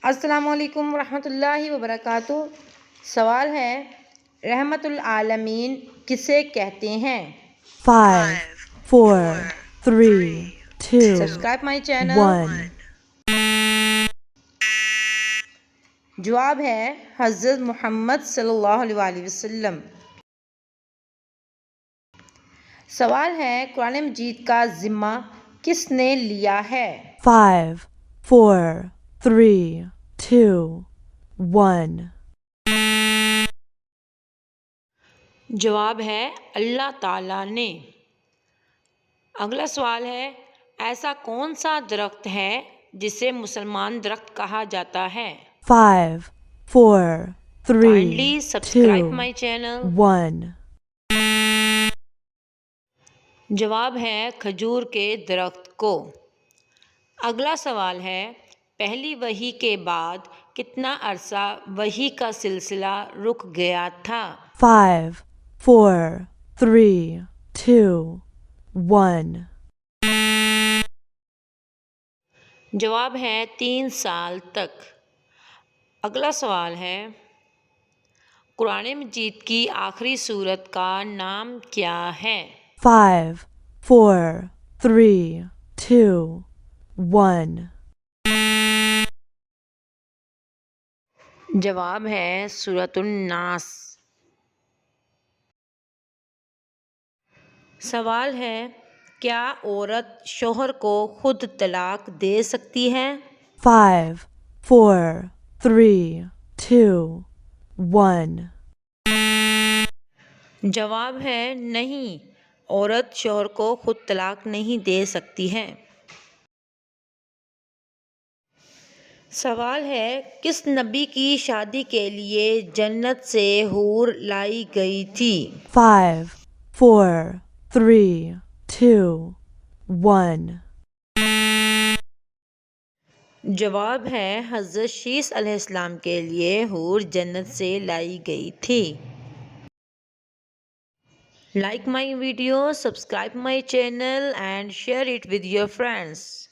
السلام علیکم ورحمۃ اللہ وبرکاتہ۔ سوال ہے، رحمت العالمین کسے کہتے ہیں؟ 5, 4, 3, 2, سبسکرائب مائی چینل۔ 1. جواب ہے حضرت محمد صلی اللہ علیہ وآلہ وسلم۔ سوال ہے، قرآن مجید کا ذمہ کس نے لیا ہے؟ 5, 4, 3, 2, 1. جواب ہے اللہ تعالیٰ نے۔ اگلا سوال ہے، ایسا کون سا درخت ہے جسے مسلمان درخت کہا جاتا ہے؟ 5, 4, 3, Kindly subscribe 2, my channel۔ 1. جواب ہے کھجور کے درخت کو۔ اگلا سوال ہے، پہلی وحی کے بعد کتنا عرصہ وحی کا سلسلہ رک گیا تھا؟ 5, 4, 3, 2, 1. جواب ہے 3 سال تک۔ اگلا سوال ہے، قرآن مجید کی آخری سورت کا نام کیا ہے؟ 5, 4, 3, 2, 1. جواب ہے سورۃ الناس۔ سوال ہے، کیا عورت شوہر کو خود طلاق دے سکتی ہے؟ 5, 4, 3, 2, 1. جواب ہے نہیں، عورت شوہر کو خود طلاق نہیں دے سکتی ہے۔ سوال ہے، کس نبی کی شادی کے لیے جنت سے حور لائی گئی تھی؟ 5, 4, 3, 2, 1. جواب ہے حضرت شیس علیہ السلام کے لیے حور جنت سے لائی گئی تھی۔ Like my video, subscribe my channel and share it with your friends.